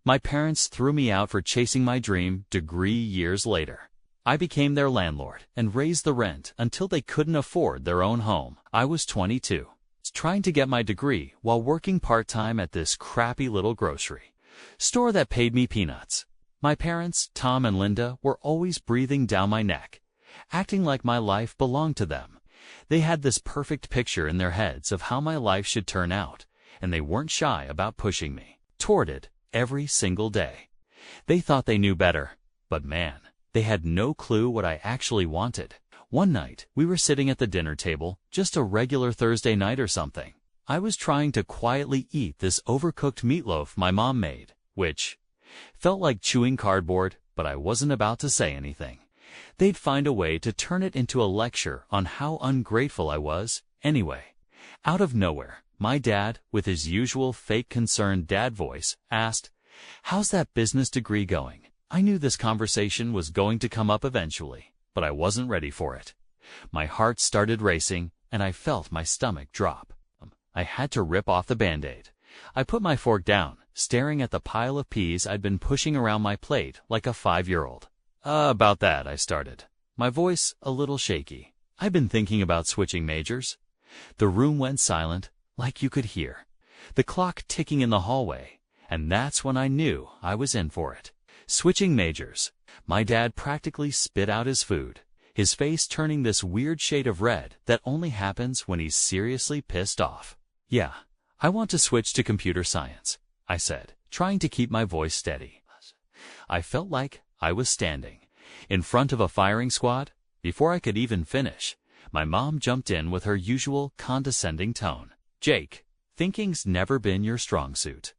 My parents threw me out for chasing my dream degree years later. I became their landlord and raised the rent until they couldn't afford their own home. I was 22, trying to get my degree while working part-time at this crappy little grocery store that paid me peanuts. My parents, Tom and Linda, were always breathing down my neck, acting like my life belonged to them. They had this perfect picture in their heads of how my life should turn out, and they weren't shy about pushing me toward it every single day. They thought they knew better, but man, they had no clue what I actually wanted. One night, we were sitting at the dinner table, just a regular Thursday night or something. I was trying to quietly eat this overcooked meatloaf my mom made, which felt like chewing cardboard, but I wasn't about to say anything. They'd find a way to turn it into a lecture on how ungrateful I was. Anyway, out of nowhere, my dad, with his usual fake concerned dad voice, asked, "How's that business degree going?" I knew this conversation was going to come up eventually, but I wasn't ready for it. My heart started racing, and I felt my stomach drop. I had to rip off the Band-Aid. I put my fork down, staring at the pile of peas I'd been pushing around my plate like a 5-year-old. About that, I started, my voice a little shaky. I've been thinking about switching majors. The room went silent, like you could hear the clock ticking in the hallway, and that's when I knew I was in for it. Switching majors. My dad practically spit out his food, his face turning this weird shade of red that only happens when he's seriously pissed off. "Yeah, I want to switch to computer science," I said, trying to keep my voice steady. I felt like I was standing in front of a firing squad. Before I could even finish, my mom jumped in with her usual condescending tone. "Jake, thinking's never been your strong suit,"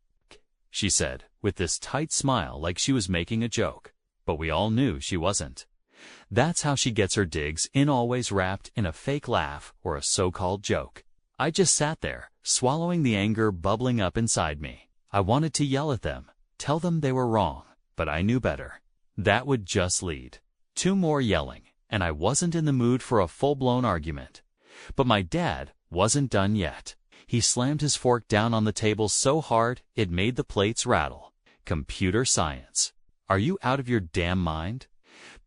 she said, with this tight smile like she was making a joke, but we all knew she wasn't. That's how she gets her digs in, always wrapped in a fake laugh or a so-called joke. I just sat there, swallowing the anger bubbling up inside me. I wanted to yell at them, tell them they were wrong, but I knew better. That would just lead to more yelling, and I wasn't in the mood for a full-blown argument. But my dad wasn't done yet. He slammed his fork down on the table so hard it made the plates rattle. "Computer science. Are you out of your damn mind?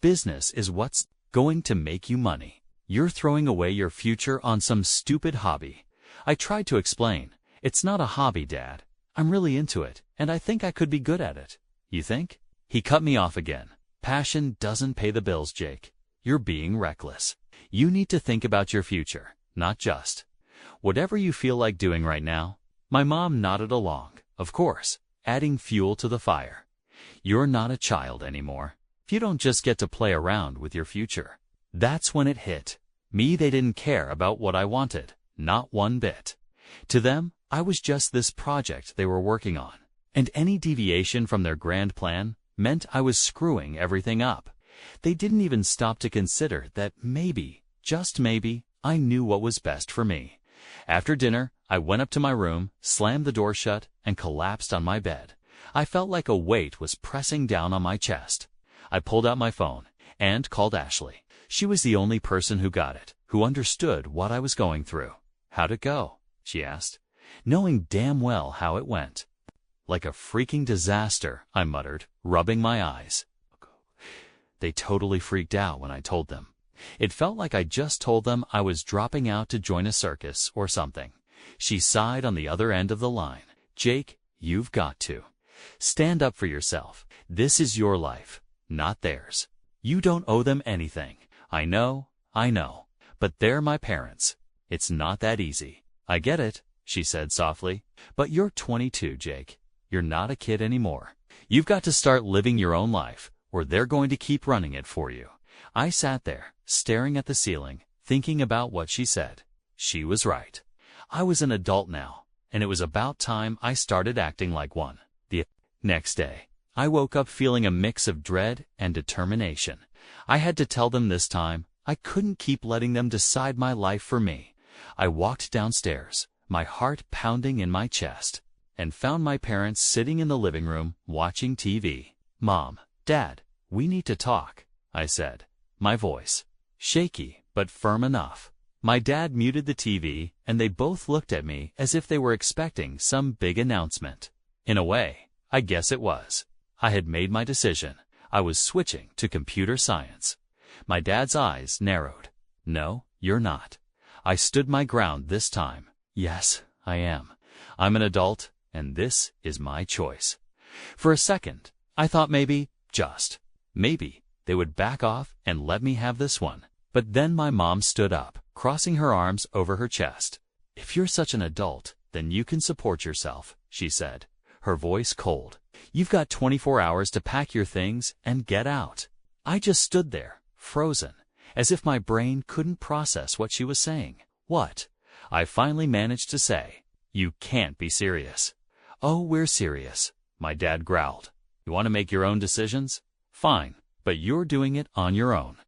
Business is what's going to make you money. You're throwing away your future on some stupid hobby." I tried to explain. "It's not a hobby, Dad. I'm really into it, and I think I could be good at it." "You think?" He cut me off again. "Passion doesn't pay the bills, Jake. You're being reckless. You need to think about your future, not just whatever you feel like doing right now." My mom nodded along, of course, adding fuel to the fire. "You're not a child anymore. You don't just get to play around with your future." That's when it hit me. They didn't care about what I wanted, not one bit. To them, I was just this project they were working on, and any deviation from their grand plan meant I was screwing everything up. They didn't even stop to consider that maybe, just maybe, I knew what was best for me. After dinner, I went up to my room, slammed the door shut, and collapsed on my bed. I felt like a weight was pressing down on my chest. I pulled out my phone and called Ashley. She was the only person who got it, who understood what I was going through. "How'd it go?" she asked, knowing damn well how it went. "Like a freaking disaster," I muttered, rubbing my eyes. They totally freaked out when I told them. It felt like I just told them I was dropping out to join a circus or something. She sighed on the other end of the line. "Jake, you've got to stand up for yourself. This is your life, not theirs. You don't owe them anything. I know, but they're my parents. It's not that easy." "I get it," she said softly, "but you're 22, Jake. You're not a kid anymore. You've got to start living your own life, or they're going to keep running it for you." I sat there, staring at the ceiling, thinking about what she said. She was right. I was an adult now, and it was about time I started acting like one. The next day, I woke up feeling a mix of dread and determination. I had to tell them this time. I couldn't keep letting them decide my life for me. I walked downstairs, my heart pounding in my chest, and found my parents sitting in the living room watching TV. "Mom, Dad, we need to talk," I said, my voice shaky but firm enough. My dad muted the TV, and they both looked at me as if they were expecting some big announcement. In a way, I guess it was. I had made my decision. I was switching to computer science. My dad's eyes narrowed. No, you're not. I stood my ground this time. Yes, I am. I'm an adult, and this is my choice. For a second, I thought maybe, just maybe, they would back off and let me have this one. But then my mom stood up, crossing her arms over her chest. If you're such an adult, then you can support yourself, she said, her voice cold. You've got 24 hours to pack your things and get out. I just stood there, frozen, as if my brain couldn't process what she was saying. What? I finally managed to say, you can't be serious. Oh, we're serious, my dad growled. You want to make your own decisions? Fine, but you're doing it on your own.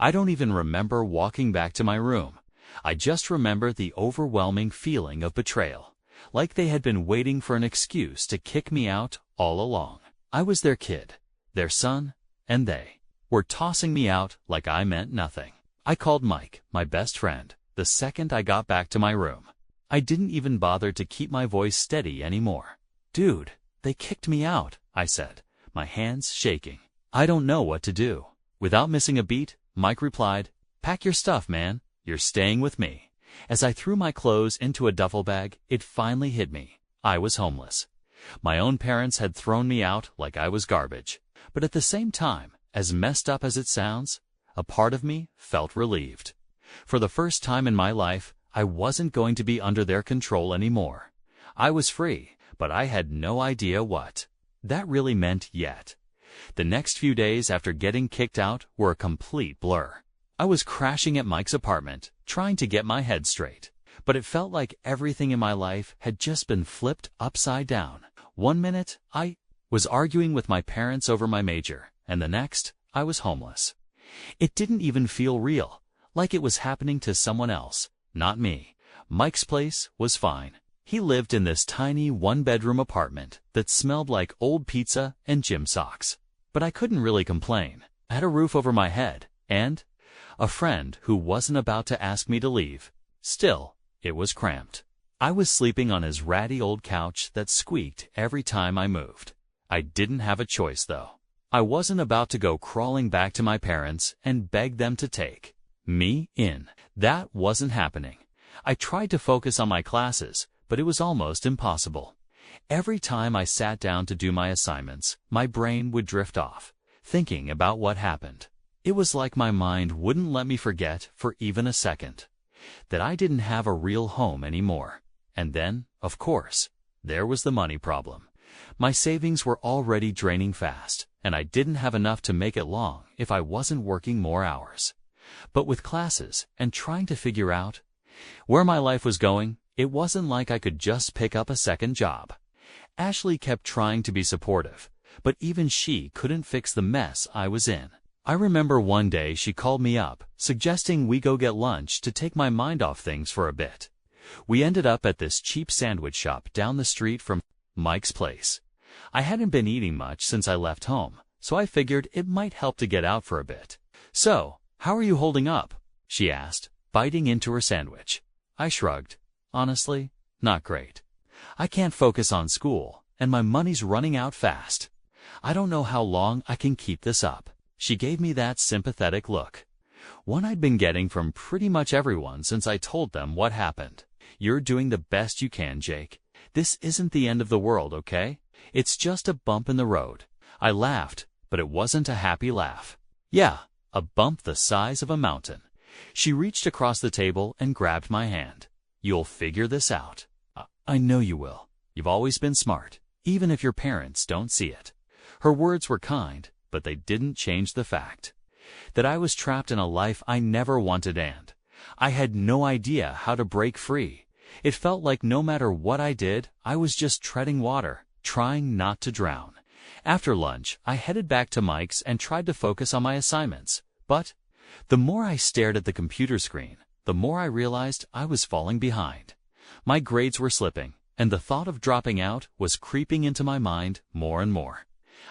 I don't even remember walking back to my room. I just remember the overwhelming feeling of betrayal, like they had been waiting for an excuse to kick me out all along. I was their kid, their son, and they were tossing me out like I meant nothing. I called Mike, my best friend, the second I got back to my room. I didn't even bother to keep my voice steady anymore. Dude, they kicked me out, I said, my hands shaking. I don't know what to do. Without missing a beat, Mike replied, pack your stuff, man. You're staying with me. As I threw my clothes into a duffel bag, it finally hit me. I was homeless. My own parents had thrown me out like I was garbage. But at the same time, as messed up as it sounds, a part of me felt relieved. For the first time in my life, I wasn't going to be under their control anymore. I was free, but I had no idea what that really meant yet. The next few days after getting kicked out were a complete blur. I was crashing at Mike's apartment, trying to get my head straight. But it felt like everything in my life had just been flipped upside down. One minute, I was arguing with my parents over my major, and the next, I was homeless. It didn't even feel real, like it was happening to someone else, not me. Mike's place was fine. He lived in this tiny one-bedroom apartment that smelled like old pizza and gym socks. But I couldn't really complain. I had a roof over my head, and a friend who wasn't about to ask me to leave. Still, it was cramped. I was sleeping on his ratty old couch that squeaked every time I moved. I didn't have a choice, though. I wasn't about to go crawling back to my parents and beg them to take me in. That wasn't happening. I tried to focus on my classes, but it was almost impossible. Every time I sat down to do my assignments, my brain would drift off, thinking about what happened. It was like my mind wouldn't let me forget for even a second that I didn't have a real home anymore. And then, of course, there was the money problem. My savings were already draining fast, and I didn't have enough to make it long if I wasn't working more hours. But with classes and trying to figure out where my life was going, it wasn't like I could just pick up a second job. Ashley kept trying to be supportive, but even she couldn't fix the mess I was in. I remember one day she called me up, suggesting we go get lunch to take my mind off things for a bit. We ended up at this cheap sandwich shop down the street from Mike's place. I hadn't been eating much since I left home, so I figured it might help to get out for a bit. So, how are you holding up? She asked, biting into her sandwich. I shrugged. Honestly, not great. I can't focus on school, and my money's running out fast. I don't know how long I can keep this up. She gave me that sympathetic look, one I'd been getting from pretty much everyone since I told them what happened. You're doing the best you can, Jake. This isn't the end of the world, okay? It's just a bump in the road. I laughed, but it wasn't a happy laugh. Yeah, a bump the size of a mountain. She reached across the table and grabbed my hand. You'll figure this out. I know you will. You've always been smart, even if your parents don't see it. Her words were kind, but they didn't change the fact that I was trapped in a life I never wanted, and I had no idea how to break free. It felt like no matter what I did, I was just treading water, trying not to drown. After lunch, I headed back to Mike's and tried to focus on my assignments. But the more I stared at the computer screen, the more I realized I was falling behind. My grades were slipping, and the thought of dropping out was creeping into my mind more and more.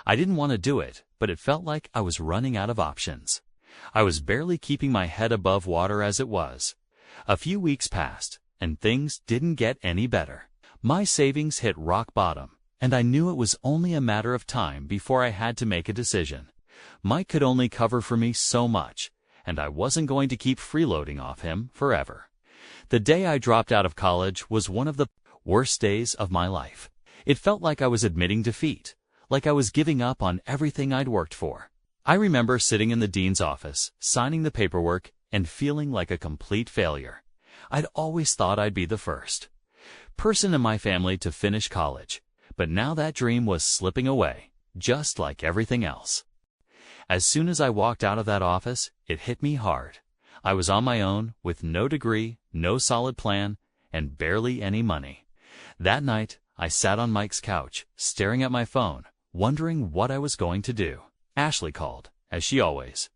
I didn't want to do it, but it felt like I was running out of options. I was barely keeping my head above water as it was. A few weeks passed, and things didn't get any better. My savings hit rock bottom, and I knew it was only a matter of time before I had to make a decision. Mike could only cover for me so much, and I wasn't going to keep freeloading off him forever. The day I dropped out of college was one of the worst days of my life. It felt like I was admitting defeat, like I was giving up on everything I'd worked for. I remember sitting in the dean's office, signing the paperwork, and feeling like a complete failure. I'd always thought I'd be the first person in my family to finish college, but now that dream was slipping away, just like everything else. As soon as I walked out of that office, it hit me hard. I was on my own, with no degree, no solid plan, and barely any money. That night, I sat on Mike's couch, staring at my phone, wondering what I was going to do. Ashley called, as she always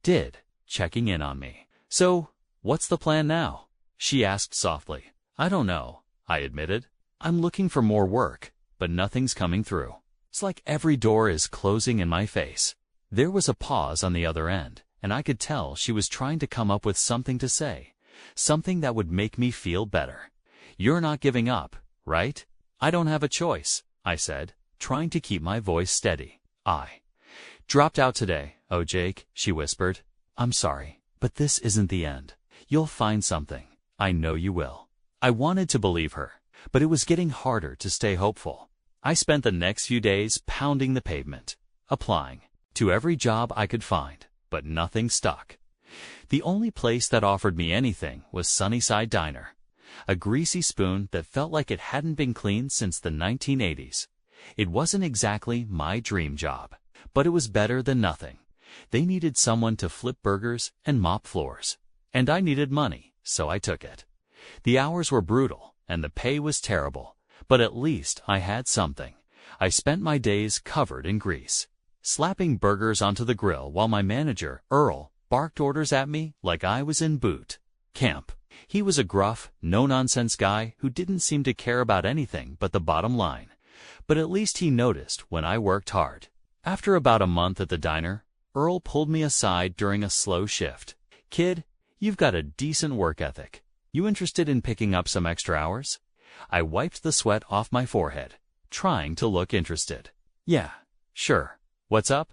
did, checking in on me. "So, what's the plan now?" she asked softly. "I don't know," I admitted. "I'm looking for more work, but nothing's coming through. It's like every door is closing in my face." There was a pause on the other end, and I could tell she was trying to come up with something to say, something that would make me feel better. "You're not giving up, right?" "I don't have a choice," I said, trying to keep my voice steady. "I dropped out today." "Oh, Jake," she whispered. "I'm sorry, but this isn't the end. You'll find something. I know you will." I wanted to believe her, but it was getting harder to stay hopeful. I spent the next few days pounding the pavement, applying to every job I could find, but nothing stuck. The only place that offered me anything was Sunnyside Diner, a greasy spoon that felt like it hadn't been cleaned since the 1980s. It wasn't exactly my dream job, but it was better than nothing. They needed someone to flip burgers and mop floors, and I needed money, so I took it. The hours were brutal, and the pay was terrible, but at least I had something. I spent my days covered in grease, slapping burgers onto the grill while my manager, Earl, barked orders at me like I was in boot camp. He was a gruff, no-nonsense guy who didn't seem to care about anything but the bottom line, but at least he noticed when I worked hard. After about a month at the diner, Earl pulled me aside during a slow shift. "Kid, you've got a decent work ethic. You interested in picking up some extra hours?" I wiped the sweat off my forehead, trying to look interested. "Yeah, sure. What's up?"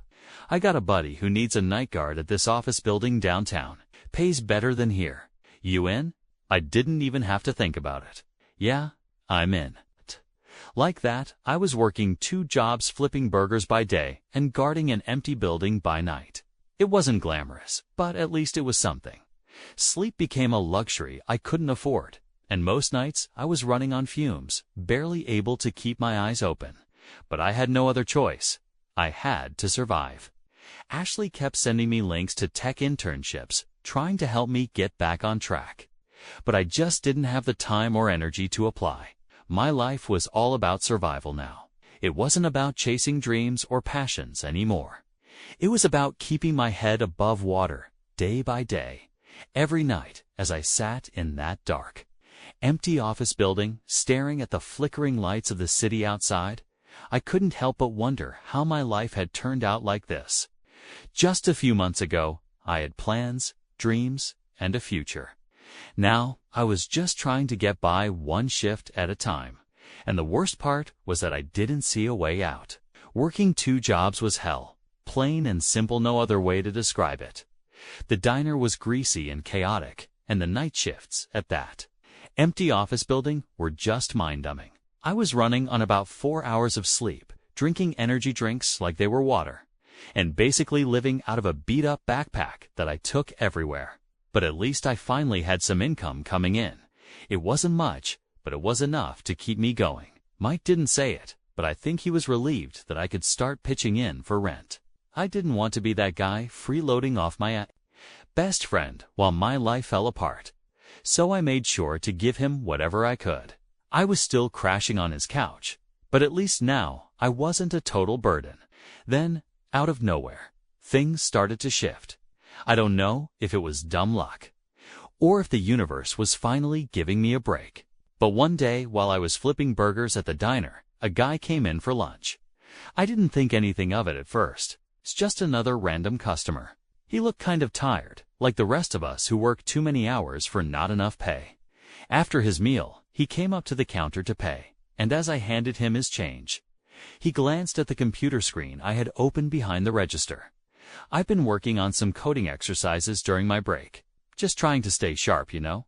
"I got a buddy who needs a night guard at this office building downtown. Pays better than here. You in?" I didn't even have to think about it. "Yeah, I'm in." Like that, I was working 2 jobs, flipping burgers by day and guarding an empty building by night. It wasn't glamorous, but at least it was something. Sleep became a luxury I couldn't afford, and most nights I was running on fumes, barely able to keep my eyes open. But I had no other choice. I had to survive. Ashley kept sending me links to tech internships, trying to help me get back on track. But I just didn't have the time or energy to apply. My life was all about survival now. It wasn't about chasing dreams or passions anymore. It was about keeping my head above water, day by day, every night as I sat in that dark, empty office building, staring at the flickering lights of the city outside. I couldn't help but wonder how my life had turned out like this. Just a few months ago, I had plans, dreams, and a future. Now, I was just trying to get by one shift at a time. And the worst part was that I didn't see a way out. Working 2 jobs was hell. Plain and simple, no other way to describe it. The diner was greasy and chaotic, and the night shifts at that empty office building were just mind-numbing. I was running on about 4 hours of sleep, drinking energy drinks like they were water, and basically living out of a beat-up backpack that I took everywhere. But at least I finally had some income coming in. It wasn't much, but it was enough to keep me going. Mike didn't say it, but I think he was relieved that I could start pitching in for rent. I didn't want to be that guy freeloading off my best friend while my life fell apart. So I made sure to give him whatever I could. I was still crashing on his couch, but at least now I wasn't a total burden. Then, out of nowhere, things started to shift. I don't know if it was dumb luck, or if the universe was finally giving me a break. But one day, while I was flipping burgers at the diner, a guy came in for lunch. I didn't think anything of it at first. It's just another random customer. He looked kind of tired, like the rest of us who work too many hours for not enough pay. After his meal, he came up to the counter to pay, and as I handed him his change, he glanced at the computer screen I had opened behind the register. I've been working on some coding exercises during my break. Just trying to stay sharp, you know.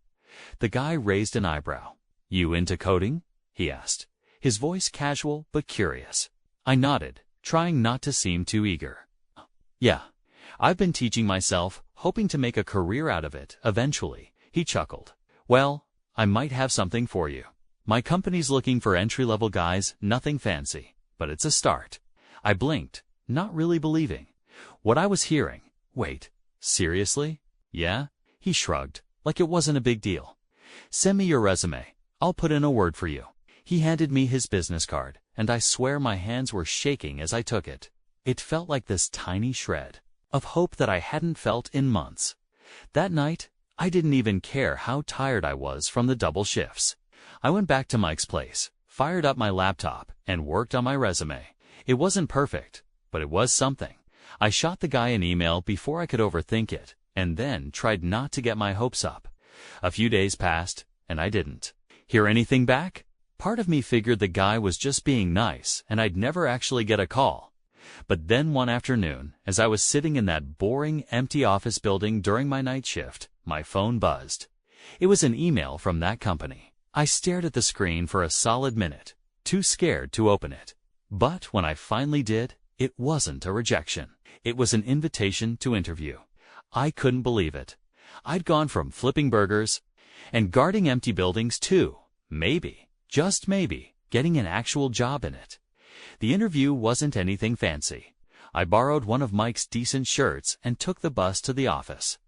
The guy raised an eyebrow. You into coding? He asked, his voice casual but curious. I nodded, trying not to seem too eager. Yeah, I've been teaching myself, hoping to make a career out of it eventually, he chuckled. Well, I might have something for you. My company's looking for entry-level guys, nothing fancy, but it's a start. I blinked, not really believing what I was hearing. Wait, seriously? Yeah? He shrugged, like it wasn't a big deal. Send me your resume. I'll put in a word for you. He handed me his business card, and I swear my hands were shaking as I took it. It felt like this tiny shred of hope that I hadn't felt in months. That night, I didn't even care how tired I was from the double shifts. I went back to Mike's place, fired up my laptop, and worked on my resume. It wasn't perfect, but it was something. I shot the guy an email before I could overthink it, and then tried not to get my hopes up. A few days passed, and I didn't hear anything back. Part of me figured the guy was just being nice, and I'd never actually get a call. But then one afternoon, as I was sitting in that boring, empty office building during my night shift, my phone buzzed. It was an email from that company. I stared at the screen for a solid minute, too scared to open it. But when I finally did, it wasn't a rejection. It was an invitation to interview. I couldn't believe it. I'd gone from flipping burgers and guarding empty buildings to, maybe, just maybe, getting an actual job in it. The interview wasn't anything fancy. I borrowed one of Mike's decent shirts and took the bus to the office.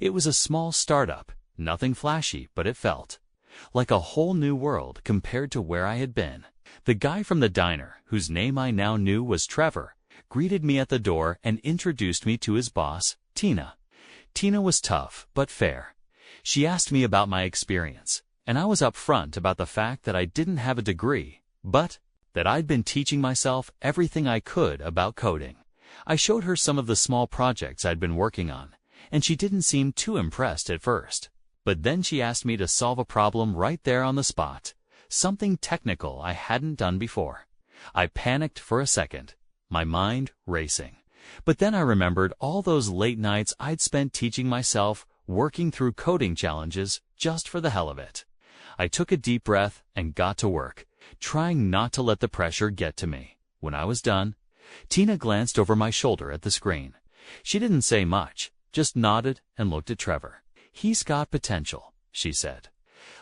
It was a small startup, nothing flashy, but it felt like a whole new world compared to where I had been. The guy from the diner, whose name I now knew was Trevor, greeted me at the door and introduced me to his boss, Tina. Tina was tough, but fair. She asked me about my experience, and I was upfront about the fact that I didn't have a degree, but that I'd been teaching myself everything I could about coding. I showed her some of the small projects I'd been working on, and she didn't seem too impressed at first. But then she asked me to solve a problem right there on the spot, something technical I hadn't done before. I panicked for a second, my mind racing. But then I remembered all those late nights I'd spent teaching myself, working through coding challenges just for the hell of it. I took a deep breath and got to work, trying not to let the pressure get to me. When I was done, Tina glanced over my shoulder at the screen. She didn't say much, just nodded and looked at Trevor. He's got potential, she said.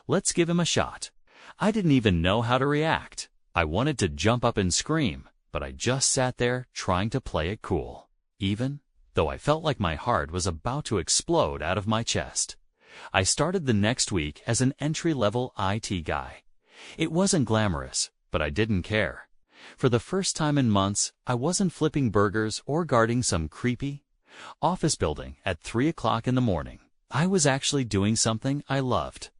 Let's give him a shot. I didn't even know how to react. I wanted to jump up and scream, but I just sat there trying to play it cool, even though I felt like my heart was about to explode out of my chest. I started the next week as an entry-level IT guy. It wasn't glamorous, but I didn't care. For the first time in months, I wasn't flipping burgers or guarding some creepy office building at 3 o'clock in the morning. I was actually doing something I loved.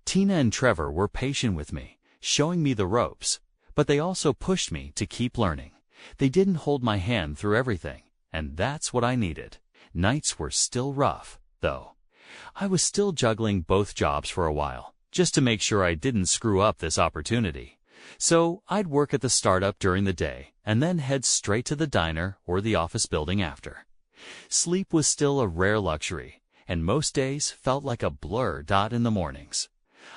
Tina and Trevor were patient with me, showing me the ropes, but they also pushed me to keep learning. They didn't hold my hand through everything, and that's what I needed. Nights were still rough, though. I was still juggling both jobs for a while, just to make sure I didn't screw up this opportunity. So I'd work at the startup during the day, and then head straight to the diner or the office building after. Sleep was still a rare luxury, and most days felt like a blur dot in the mornings.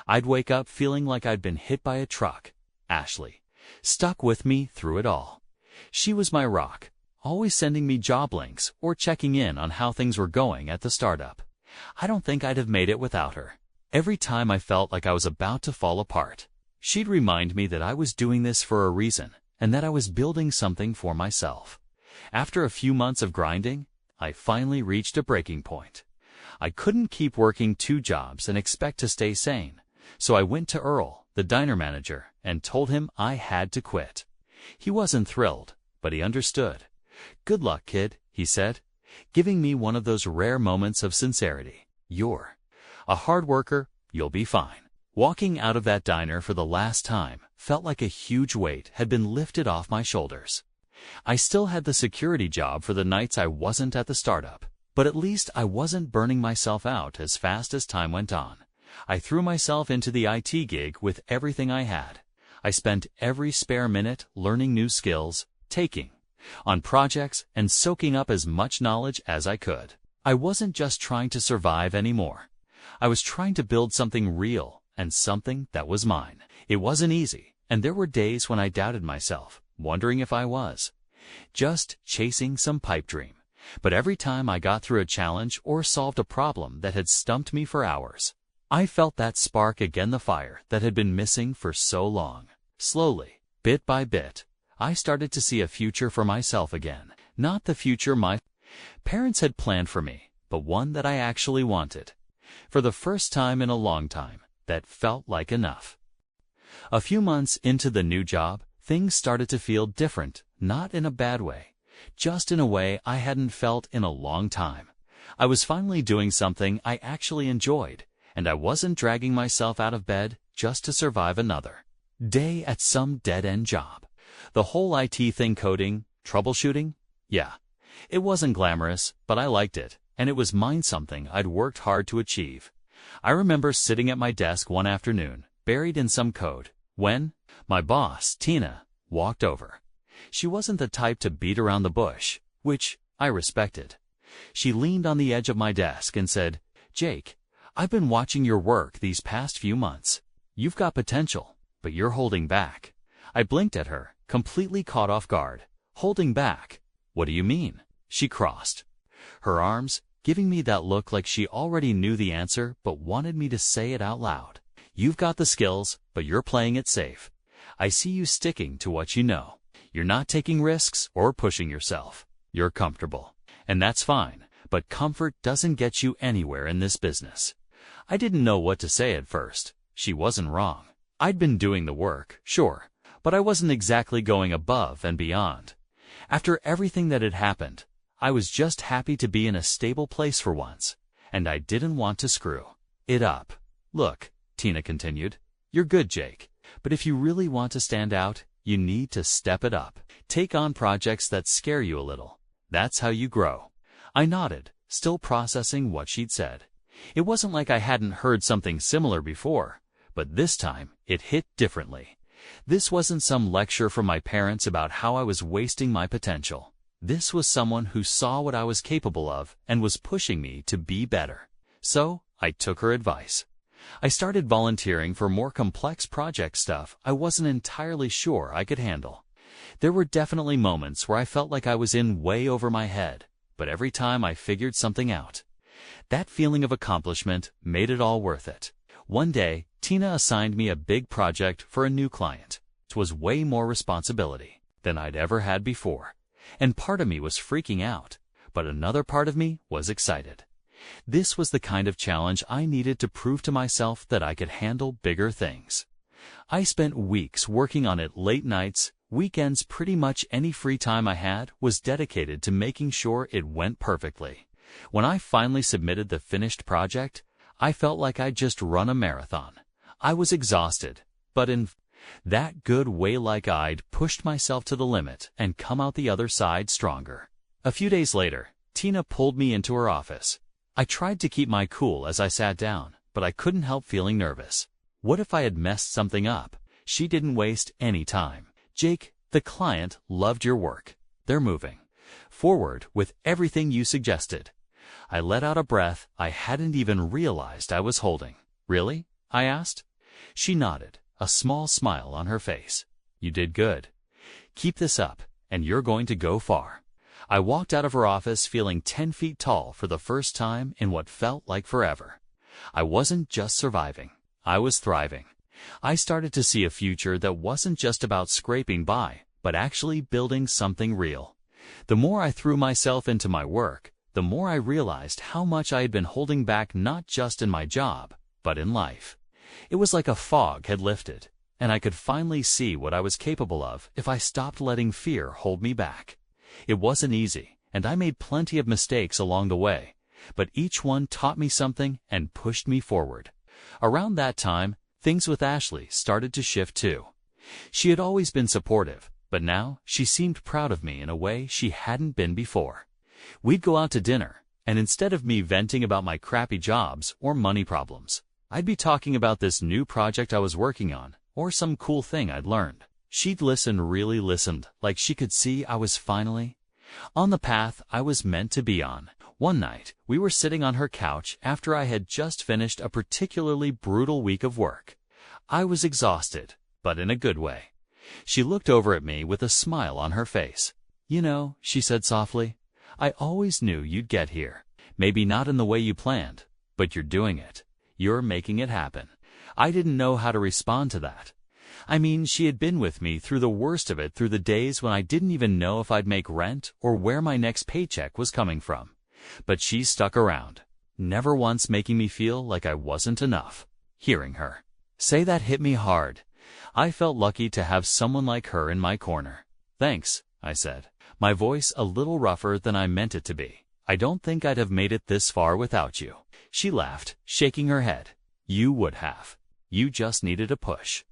I'd wake up feeling like I'd been hit by a truck. Ashley stuck with me through it all. She was my rock, always sending me job links or checking in on how things were going at the startup. I don't think I'd have made it without her. Every time I felt like I was about to fall apart, she'd remind me that I was doing this for a reason and that I was building something for myself. After a few months of grinding, I finally reached a breaking point. I couldn't keep working 2 jobs and expect to stay sane, so I went to Earl, the diner manager, and told him I had to quit. He wasn't thrilled, but he understood. "Good luck, kid," he said, giving me one of those rare moments of sincerity. "You're a hard worker, you'll be fine." Walking out of that diner for the last time felt like a huge weight had been lifted off my shoulders. I still had the security job for the nights I wasn't at the startup, but at least I wasn't burning myself out as fast as time went on. I threw myself into the IT gig with everything I had. I spent every spare minute learning new skills, taking on projects, and soaking up as much knowledge as I could. I wasn't just trying to survive anymore. I was trying to build something real and something that was mine. It wasn't easy, and there were days when I doubted myself, wondering if I was just chasing some pipe dream. But every time I got through a challenge or solved a problem that had stumped me for hours, I felt that spark again, the fire that had been missing for so long. Slowly, bit by bit, I started to see a future for myself again. Not the future my parents had planned for me, but one that I actually wanted. For the first time in a long time, that felt like enough. A few months into the new job, things started to feel different, not in a bad way, just in a way I hadn't felt in a long time. I was finally doing something I actually enjoyed, and I wasn't dragging myself out of bed just to survive another day at some dead-end job. The whole IT thing, coding, troubleshooting, yeah, it wasn't glamorous, but I liked it, and it was mine, something I'd worked hard to achieve. I remember sitting at my desk one afternoon, buried in some code, when my boss, Tina, walked over. She wasn't the type to beat around the bush, which I respected. She leaned on the edge of my desk and said, "Jake, I've been watching your work these past few months. You've got potential, but you're holding back." I blinked at her, completely caught off guard. Holding back? What do you mean? She crossed her arms, giving me that look like she already knew the answer but wanted me to say it out loud. "You've got the skills, but you're playing it safe. I see you sticking to what you know. You're not taking risks or pushing yourself. You're comfortable. And that's fine, but comfort doesn't get you anywhere in this business." I didn't know what to say at first. She wasn't wrong. I'd been doing the work, sure, but I wasn't exactly going above and beyond. After everything that had happened, I was just happy to be in a stable place for once, and I didn't want to screw it up. "Look," Tina continued, "you're good, Jake, but if you really want to stand out, you need to step it up. Take on projects that scare you a little. That's how you grow." I nodded, still processing what she'd said. It wasn't like I hadn't heard something similar before, but this time it hit differently. This wasn't some lecture from my parents about how I was wasting my potential. This was someone who saw what I was capable of and was pushing me to be better. So I took her advice. I started volunteering for more complex project stuff I wasn't entirely sure I could handle. There were definitely moments where I felt like I was in way over my head, but every time I figured something out, that feeling of accomplishment made it all worth it. One day, Tina assigned me a big project for a new client. It was way more responsibility than I'd ever had before, and part of me was freaking out, but another part of me was excited. This was the kind of challenge I needed to prove to myself that I could handle bigger things. I spent weeks working on it, late nights, weekends, pretty much any free time I had was dedicated to making sure it went perfectly. When I finally submitted the finished project, I felt like I'd just run a marathon. I was exhausted, but in that good way, like I'd pushed myself to the limit and come out the other side stronger. A few days later, Tina pulled me into her office. I tried to keep my cool as I sat down, but I couldn't help feeling nervous. What if I had messed something up? She didn't waste any time. "Jake, the client loved your work. They're moving forward with everything you suggested." I let out a breath I hadn't even realized I was holding. "Really?" I asked. She nodded, a small smile on her face. "You did good. Keep this up, and you're going to go far." I walked out of her office feeling 10 feet tall for the first time in what felt like forever. I wasn't just surviving. I was thriving. I started to see a future that wasn't just about scraping by, but actually building something real. The more I threw myself into my work, the more I realized how much I had been holding back, not just in my job, but in life. It was like a fog had lifted, and I could finally see what I was capable of if I stopped letting fear hold me back. It wasn't easy, and I made plenty of mistakes along the way, but each one taught me something and pushed me forward. Around that time, things with Ashley started to shift too. She had always been supportive, but now she seemed proud of me in a way she hadn't been before. We'd go out to dinner, and instead of me venting about my crappy jobs or money problems, I'd be talking about this new project I was working on or some cool thing I'd learned. She'd really listened, like she could see I was finally on the path I was meant to be on. One night, we were sitting on her couch after I had just finished a particularly brutal week of work. I was exhausted, but in a good way. She looked over at me with a smile on her face. "You know," she said softly, "I always knew you'd get here. Maybe not in the way you planned, but you're doing it. You're making it happen." I didn't know how to respond to that. I mean, she had been with me through the worst of it, through the days when I didn't even know if I'd make rent or where my next paycheck was coming from. But she stuck around, never once making me feel like I wasn't enough. Hearing her say that hit me hard. I felt lucky to have someone like her in my corner. "Thanks," I said, my voice a little rougher than I meant it to be. "I don't think I'd have made it this far without you." She laughed, shaking her head. "You would have. You just needed a push."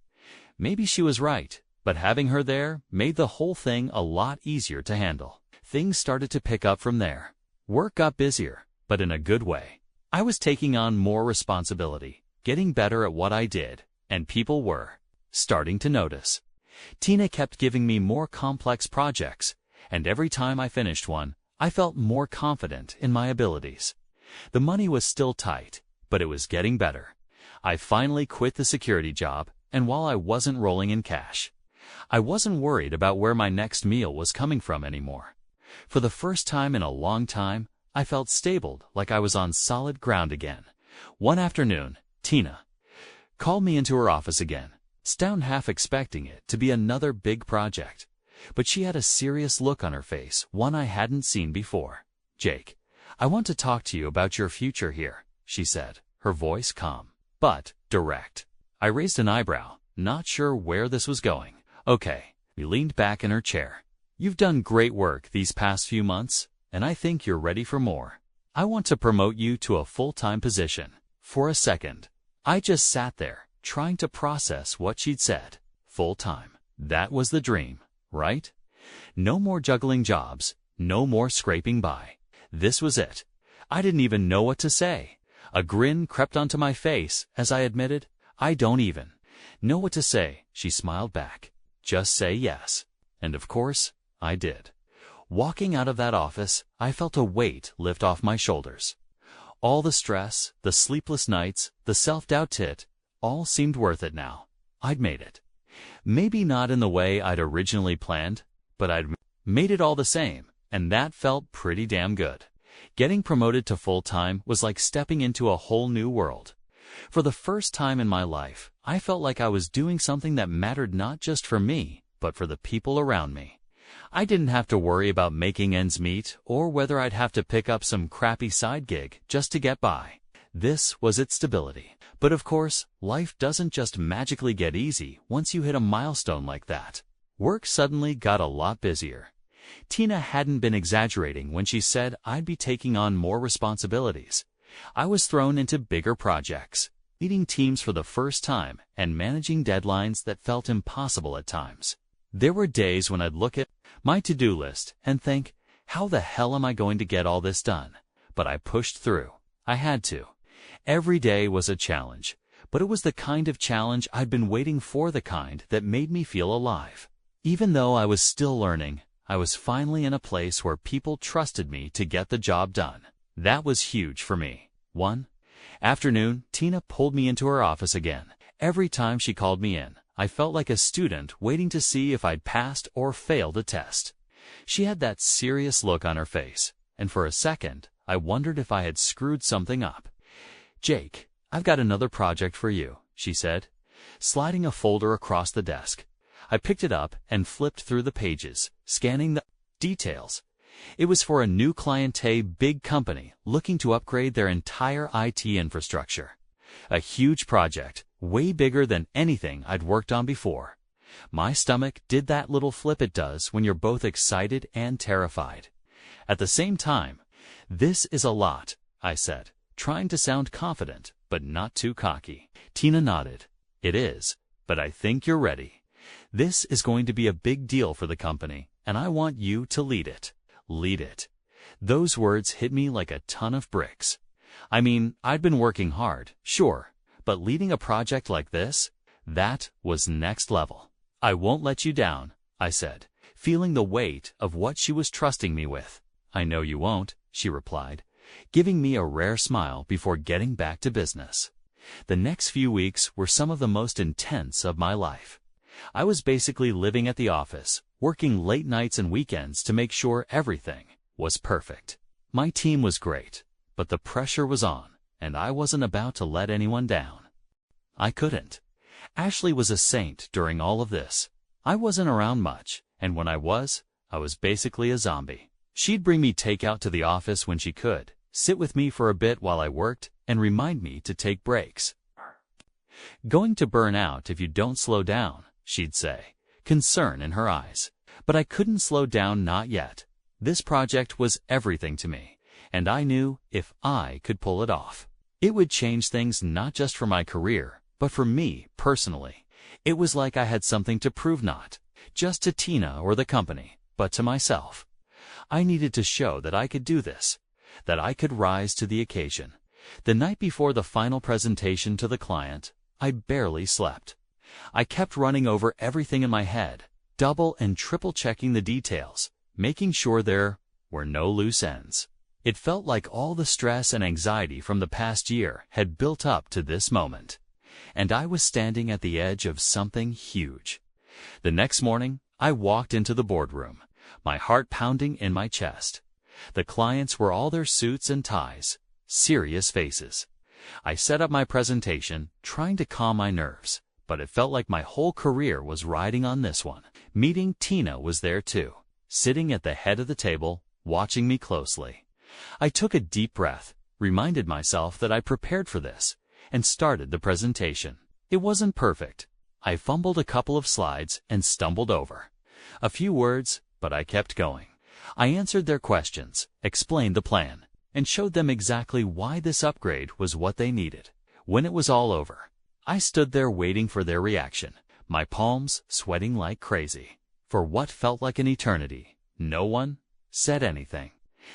Maybe she was right, but having her there made the whole thing a lot easier to handle. Things started to pick up from there. Work got busier, but in a good way. I was taking on more responsibility, getting better at what I did, and people were starting to notice. Tina kept giving me more complex projects, and every time I finished one, I felt more confident in my abilities. The money was still tight, but it was getting better. I finally quit the security job, and while I wasn't rolling in cash, I wasn't worried about where my next meal was coming from anymore. For the first time in a long time, I felt stable, like I was on solid ground again. One afternoon, Tina called me into her office again, down half expecting it to be another big project. But she had a serious look on her face, one I hadn't seen before. "Jake, I want to talk to you about your future here," she said, her voice calm, but direct. I raised an eyebrow, not sure where this was going. "Okay." We leaned back in her chair. "You've done great work these past few months, and I think you're ready for more. I want to promote you to a full-time position." For a second, I just sat there, trying to process what she'd said. Full-time. That was the dream, right? No more juggling jobs, no more scraping by. This was it. I didn't even know what to say. A grin crept onto my face as I admitted, "I don't even know what to say," she smiled back. "Just say yes." And of course, I did. Walking out of that office, I felt a weight lift off my shoulders. All the stress, the sleepless nights, the self-doubt all seemed worth it now. I'd made it. Maybe not in the way I'd originally planned, but I'd made it all the same, and that felt pretty damn good. Getting promoted to full-time was like stepping into a whole new world. For the first time in my life, I felt like I was doing something that mattered not just for me, but for the people around me. I didn't have to worry about making ends meet or whether I'd have to pick up some crappy side gig just to get by. This was its stability. But of course, life doesn't just magically get easy once you hit a milestone like that. Work suddenly got a lot busier. Tina hadn't been exaggerating when she said I'd be taking on more responsibilities. I was thrown into bigger projects, leading teams for the first time and managing deadlines that felt impossible at times. There were days when I'd look at my to-do list and think, how the hell am I going to get all this done? But I pushed through. I had to. Every day was a challenge, but it was the kind of challenge I'd been waiting for, the kind that made me feel alive. Even though I was still learning, I was finally in a place where people trusted me to get the job done. That was huge for me. One afternoon, Tina pulled me into her office again. Every time she called me in, I felt like a student waiting to see if I'd passed or failed a test. She had that serious look on her face, and for a second, I wondered if I had screwed something up. "Jake, I've got another project for you," she said, sliding a folder across the desk. I picked it up and flipped through the pages, scanning the details. It was for a new cliente, big company looking to upgrade their entire IT infrastructure. A huge project, way bigger than anything I'd worked on before. My stomach did that little flip it does when you're both excited and terrified. At the same time, "This is a lot," I said, trying to sound confident, but not too cocky. Tina nodded. "It is, but I think you're ready. This is going to be a big deal for the company, and I want you to lead it." Lead it. Those words hit me like a ton of bricks. I mean, I'd been working hard, sure, but leading a project like this, That was next level. "I won't let you down," I said, feeling the weight of what she was trusting me with. "I know you won't," she replied, giving me a rare smile before getting back to business. The next few weeks were some of the most intense of my life. I was basically living at the office, working late nights and weekends to make sure everything was perfect. My team was great, but the pressure was on, and I wasn't about to let anyone down. I couldn't. Ashley was a saint during all of this. I wasn't around much, and when I was basically a zombie. She'd bring me takeout to the office when she could, sit with me for a bit while I worked, and remind me to take breaks. "Going to burn out if you don't slow down," she'd say, concern in her eyes. But I couldn't slow down, not yet. This project was everything to me, and I knew if I could pull it off, it would change things not just for my career, but for me personally. It was like I had something to prove, not just to Tina or the company, but to myself. I needed to show that I could do this, that I could rise to the occasion. The night before the final presentation to the client, I barely slept. I kept running over everything in my head, double and triple checking the details, making sure there were no loose ends. It felt like all the stress and anxiety from the past year had built up to this moment, and I was standing at the edge of something huge. The next morning, I walked into the boardroom, my heart pounding in my chest. The clients were all their suits and ties, serious faces. I set up my presentation, trying to calm my nerves, but it felt like my whole career was riding on this one. Meeting Tina was there too, sitting at the head of the table, watching me closely. I took a deep breath, reminded myself that I prepared for this, and started the presentation. It wasn't perfect. I fumbled a couple of slides and stumbled over a few words, but I kept going. I answered their questions, explained the plan, and showed them exactly why this upgrade was what they needed. When it was all over, I stood there waiting for their reaction, my palms sweating like crazy. For what felt like an eternity, no one said anything.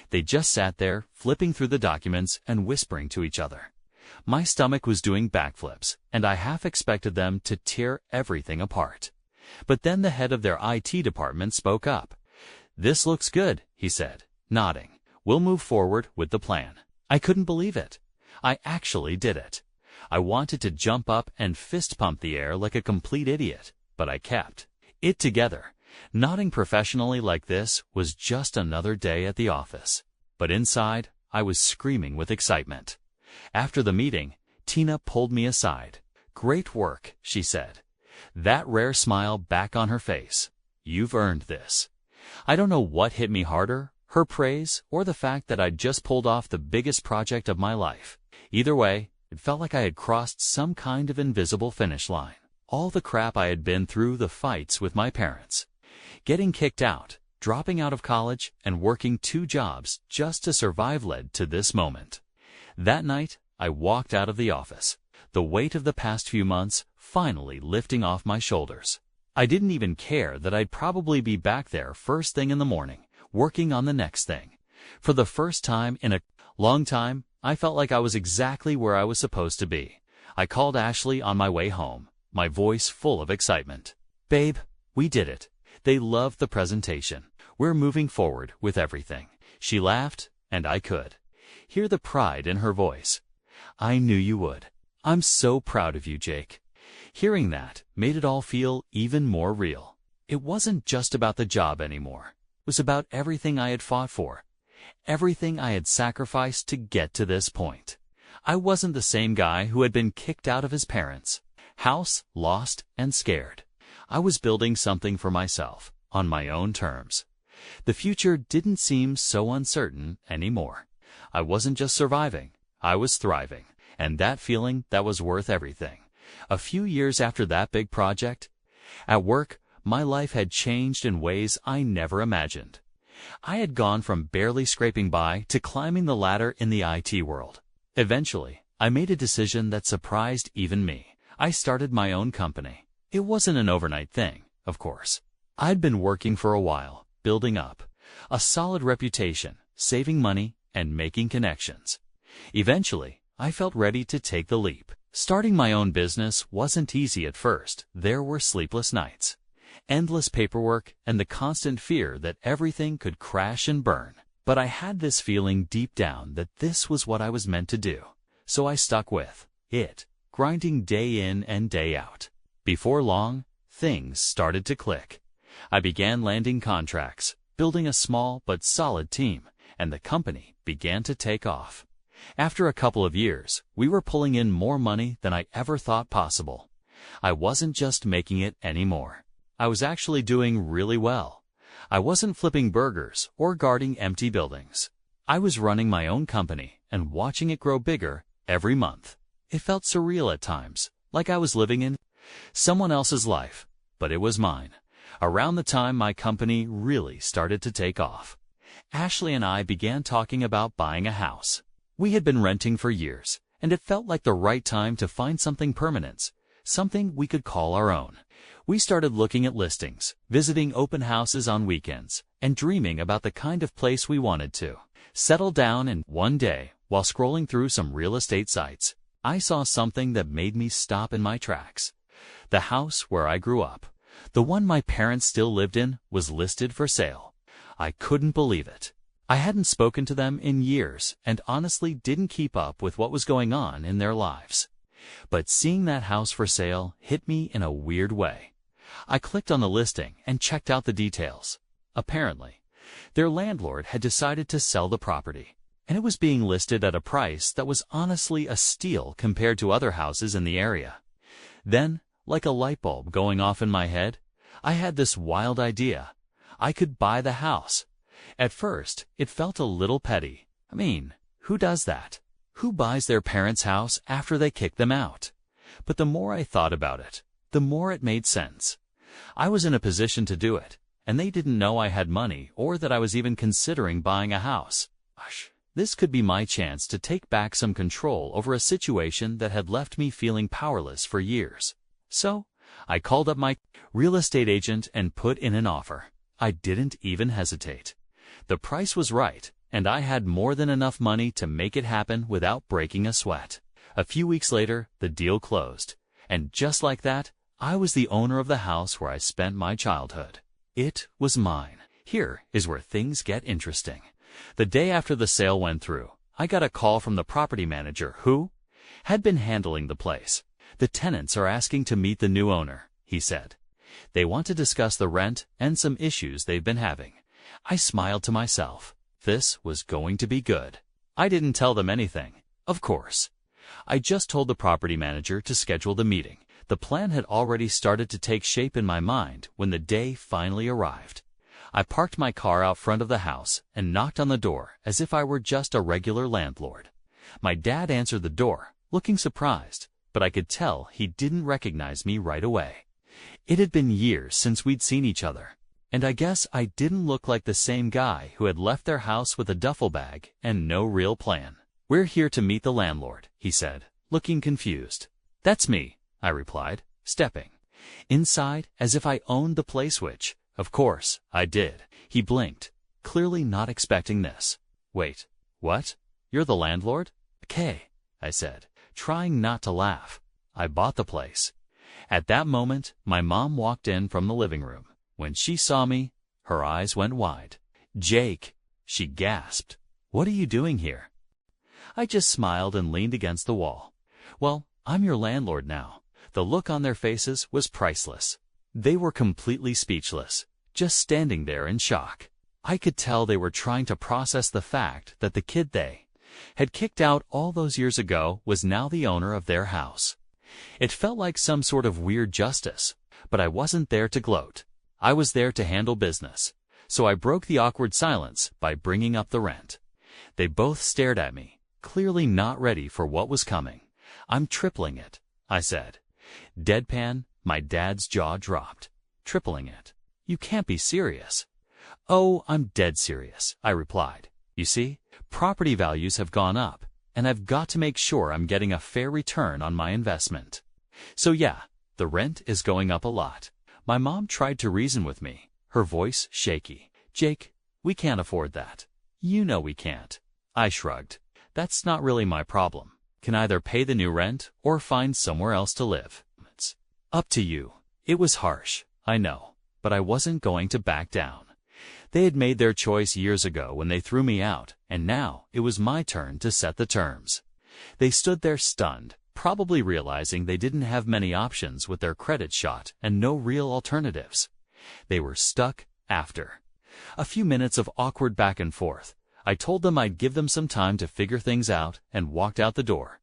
They just sat there, flipping through the documents and whispering to each other. My stomach was doing backflips, and I half expected them to tear everything apart. But then the head of their IT department spoke up. "This looks good," he said, nodding. "We'll move forward with the plan." I couldn't believe it. I actually did it. I wanted to jump up and fist pump the air like a complete idiot, but I kept it together. Nodding professionally like this was just another day at the office. But inside, I was screaming with excitement. After the meeting, Tina pulled me aside. "Great work," she said, that rare smile back on her face. "You've earned this." I don't know what hit me harder, her praise or the fact that I'd just pulled off the biggest project of my life. Either way, it felt like I had crossed some kind of invisible finish line. All the crap I had been through, the fights with my parents, getting kicked out, dropping out of college, and working 2 jobs just to survive led to this moment. That night, I walked out of the office, the weight of the past few months finally lifting off my shoulders. I didn't even care that I'd probably be back there first thing in the morning, working on the next thing. For the first time in a long time, I felt like I was exactly where I was supposed to be. I called Ashley on my way home, my voice full of excitement. "Babe, we did it. They loved the presentation. We're moving forward with everything." She laughed, and I could hear the pride in her voice. "I knew you would. I'm so proud of you, Jake." Hearing that made it all feel even more real. It wasn't just about the job anymore. It was about everything I had fought for, everything I had sacrificed to get to this point. I wasn't the same guy who had been kicked out of his parents' house, lost, and scared. I was building something for myself, on my own terms. The future didn't seem so uncertain anymore. I wasn't just surviving, I was thriving, and that feeling, that was worth everything. A few years after that big project, at work, my life had changed in ways I never imagined. I had gone from barely scraping by to climbing the ladder in the IT world. Eventually, I made a decision that surprised even me. I started my own company. It wasn't an overnight thing, of course. I'd been working for a while, building up a solid reputation, saving money, and making connections. Eventually, I felt ready to take the leap. Starting my own business wasn't easy at first. There were sleepless nights, endless paperwork, and the constant fear that everything could crash and burn. But I had this feeling deep down that this was what I was meant to do. So I stuck with it, grinding day in and day out. Before long, things started to click. I began landing contracts, building a small but solid team, and the company began to take off. After a couple of years, we were pulling in more money than I ever thought possible. I wasn't just making it anymore. I was actually doing really well. I wasn't flipping burgers or guarding empty buildings. I was running my own company and watching it grow bigger every month. It felt surreal at times, like I was living in someone else's life, but it was mine. Around the time my company really started to take off, Ashley and I began talking about buying a house. We had been renting for years, and it felt like the right time to find something permanent, something we could call our own. We started looking at listings, visiting open houses on weekends, and dreaming about the kind of place we wanted to settle down in. One day, while scrolling through some real estate sites, I saw something that made me stop in my tracks. The house where I grew up, the one my parents still lived in, was listed for sale. I couldn't believe it. I hadn't spoken to them in years and honestly didn't keep up with what was going on in their lives. But seeing that house for sale hit me in a weird way. I clicked on the listing and checked out the details. Apparently, their landlord had decided to sell the property, and it was being listed at a price that was honestly a steal compared to other houses in the area. Then, like a light bulb going off in my head, I had this wild idea. I could buy the house. At first, it felt a little petty. I mean, who does that? Who buys their parents' house after they kick them out? But the more I thought about it, the more it made sense. I was in a position to do it, and they didn't know I had money or that I was even considering buying a house. This could be my chance to take back some control over a situation that had left me feeling powerless for years. So, I called up my real estate agent and put in an offer. I didn't even hesitate. The price was right, and I had more than enough money to make it happen without breaking a sweat. A few weeks later, the deal closed, and just like that, I was the owner of the house where I spent my childhood. It was mine. Here is where things get interesting. The day after the sale went through, I got a call from the property manager who had been handling the place. The tenants are asking to meet the new owner, he said. They want to discuss the rent and some issues they've been having. I smiled to myself. This was going to be good. I didn't tell them anything, of course. I just told the property manager to schedule the meeting. The plan had already started to take shape in my mind when the day finally arrived. I parked my car out front of the house and knocked on the door as if I were just a regular landlord. My dad answered the door, looking surprised, but I could tell he didn't recognize me right away. It had been years since we'd seen each other, and I guess I didn't look like the same guy who had left their house with a duffel bag and no real plan. "We're here to meet the landlord," he said, looking confused. "That's me," I replied, stepping inside as if I owned the place, which, of course, I did. He blinked, clearly not expecting this. "Wait, what? You're the landlord?" "Okay," I said, trying not to laugh. "I bought the place." At that moment, my mom walked in from the living room. When she saw me, her eyes went wide. "Jake," she gasped. "What are you doing here?" I just smiled and leaned against the wall. "Well, I'm your landlord now." The look on their faces was priceless. They were completely speechless, just standing there in shock. I could tell they were trying to process the fact that the kid they had kicked out all those years ago was now the owner of their house. It felt like some sort of weird justice, but I wasn't there to gloat. I was there to handle business. So I broke the awkward silence by bringing up the rent. They both stared at me, clearly not ready for what was coming. "I'm tripling it," I said. Deadpan, my dad's jaw dropped. "Tripling it? You can't be serious." "Oh, I'm dead serious," I replied. "You see, property values have gone up, and I've got to make sure I'm getting a fair return on my investment. So yeah, the rent is going up a lot." My mom tried to reason with me, her voice shaky. "Jake, we can't afford that. You know we can't." I shrugged. "That's not really my problem. can either pay the new rent or find somewhere else to live. It's up to you. It was harsh, I know, but I wasn't going to back down. They had made their choice years ago when they threw me out, and now it was my turn to set the terms. They stood there stunned, probably realizing they didn't have many options with their credit shot and no real alternatives. They were stuck after a few minutes of awkward back and forth. I told them I'd give them some time to figure things out and walked out the door.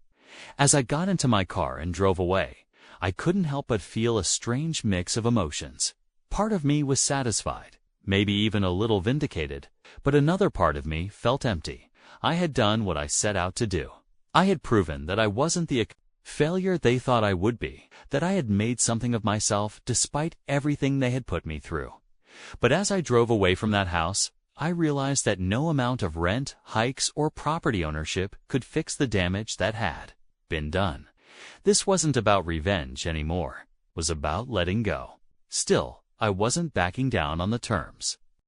As I got into my car and drove away, I couldn't help but feel a strange mix of emotions. Part of me was satisfied, maybe even a little vindicated, but another part of me felt empty. I had done what I set out to do. I had proven that I wasn't the failure they thought I would be, that I had made something of myself despite everything they had put me through. But as I drove away from that house, I realized that no amount of rent, hikes, or property ownership could fix the damage that had been done. This wasn't about revenge anymore. It was about letting go. Still, I wasn't backing down on the terms.